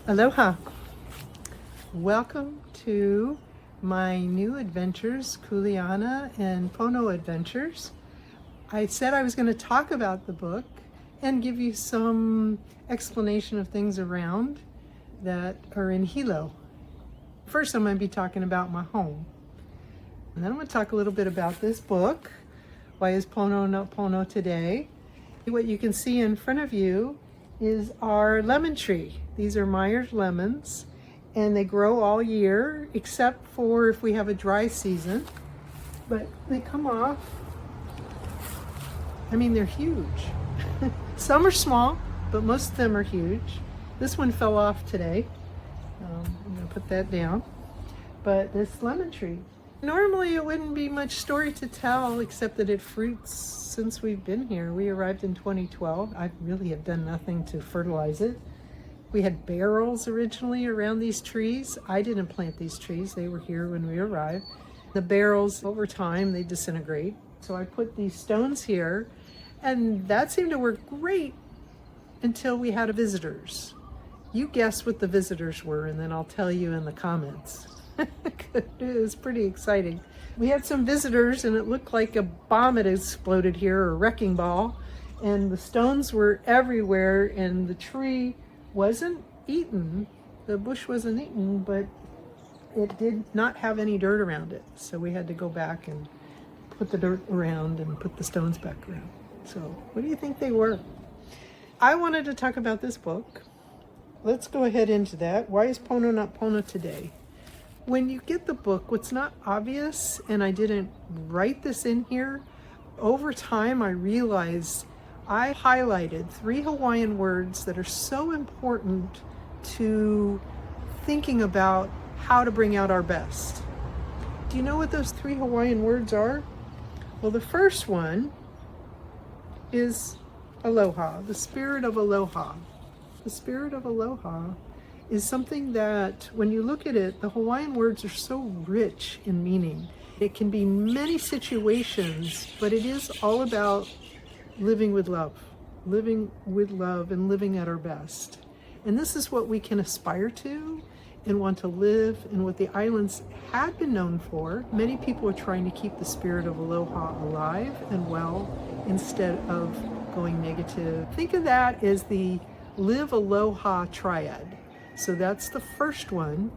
Aloha! Welcome to my new adventures, Kuleana and Pono adventures. I said I was going to talk about the book and give you some explanation of things around that are in Hilo. First, I'm going to be talking about my home. And then I'm going to talk a little bit about this book, Why is Pono Not Pono Today? What you can see in front of you is our lemon tree. These are Myers lemons, and they grow all year except for if we have a dry season. But they come off. I mean, they're huge. Some are small, but most of them are huge. This one fell off today. I'm going to put that down. But this lemon tree, normally it wouldn't be much story to tell except that it fruits since we've been here. We arrived in 2012. I really have done nothing to fertilize it. We had barrels originally around these trees. I didn't plant these trees. They were here when we arrived. The barrels, over time, they disintegrate. So I put these stones here, and that seemed to work great until we had visitors. You guess what the visitors were, and then I'll tell you in the comments. It was pretty exciting. We had some visitors, and it looked like a bomb had exploded here, or a wrecking ball, and the stones were everywhere, and the tree wasn't eaten. The bush wasn't eaten, but it did not have any dirt around it. So we had to go back and put the dirt around and put the stones back around. So what do you think they were? I wanted to talk about this book. Let's go ahead into that. Why is Pono Not Pono Today? When you get the book, what's not obvious, and I didn't write this in here, over time I realized I highlighted 3 Hawaiian words that are so important to thinking about how to bring out our best. Do you know what those 3 Hawaiian words are? Well, the first one is aloha, the spirit of aloha. The spirit of aloha is something that, when you look at it, the Hawaiian words are so rich in meaning. It can be many situations, but it is all about living with love and living at our best. And this is what we can aspire to and want to live, and what the islands had been known for. Many people are trying to keep the spirit of aloha alive and well instead of going negative. Think of that as the Live Aloha Triad. So that's the first one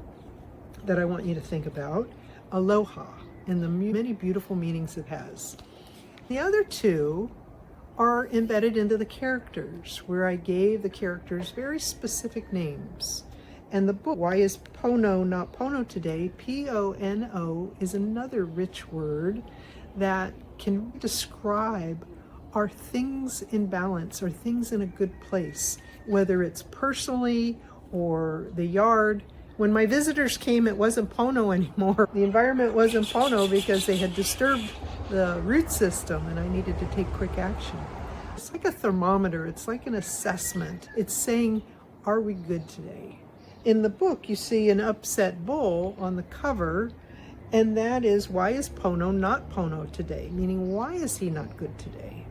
that I want you to think about, aloha, and the many beautiful meanings it has. The other 2 are embedded into the characters, where I gave the characters very specific names. And the book, Why is Pono Not Pono Today? P-O-N-O is another rich word that can describe our things in balance, or things in a good place, whether it's personally or the yard. When my visitors came, it wasn't Pono anymore. The environment wasn't Pono because they had disturbed the root system, and I needed to take quick action. It's like a thermometer. It's like an assessment. It's saying, are we good today? In the book, you see an upset bull on the cover, and that is, why is Pono not Pono today? Meaning, why is he not good today?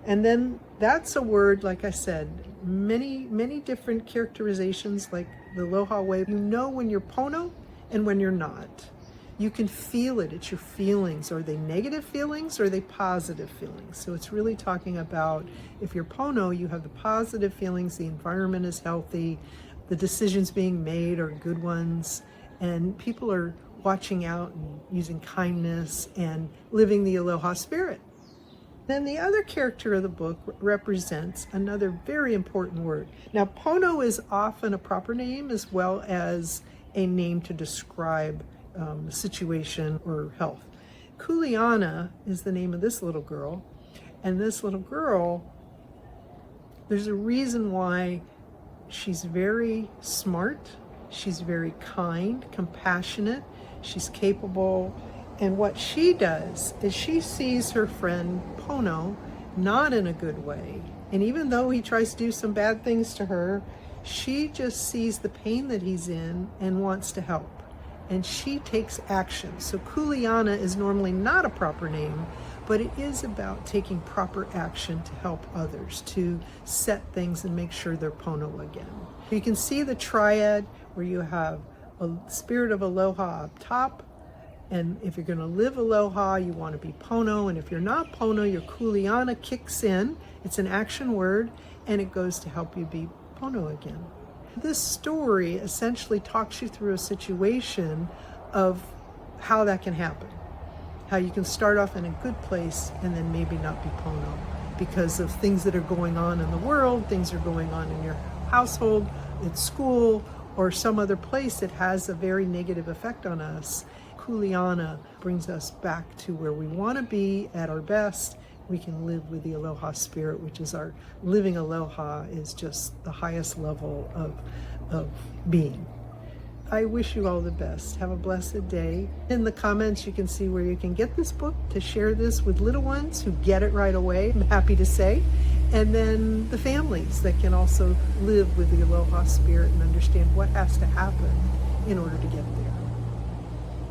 And then that's a word, like I said, many different characterizations, like the Aloha way. You know when you're Pono and when you're not. You can feel it. It's your feelings. Are they negative feelings, or are they positive feelings? So it's really talking about, if you're Pono, you have the positive feelings, the environment is healthy, the decisions being made are good ones, and people are watching out and using kindness and living the Aloha spirit. Then the other character of the book represents another very important word. Now, Pono is often a proper name as well as a name to describe the situation or health. Kuleana is the name of this little girl. And this little girl, there's a reason why she's very smart, she's very kind, compassionate, she's capable. And what she does is she sees her friend Pono not in a good way. And even though he tries to do some bad things to her, she just sees the pain that he's in and wants to help. And she takes action. So Kuleana is normally not a proper name, but it is about taking proper action to help others, to set things and make sure they're Pono again. You can see the triad where you have a spirit of aloha up top, and if you're going to live aloha, you want to be Pono, and if you're not Pono, your Kuleana kicks in. It's an action word, and it goes to help you be Pono again. This story essentially talks you through a situation of how that can happen. How you can start off in a good place and then maybe not be Pono because of things that are going on in the world, things are going on in your household, at school, or some other place that has a very negative effect on us. Kuleana brings us back to where we want to be at our best. We can live with the aloha spirit, which is our living aloha, is just the highest level of being. I wish you all the best. Have a blessed day. In the comments, you can see where you can get this book to share this with little ones who get it right away, I'm happy to say. And then the families that can also live with the aloha spirit and understand what has to happen in order to get there.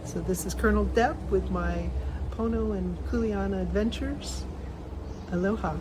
So this is Colonel Deb with my Pono and Kuleana adventures. Aloha.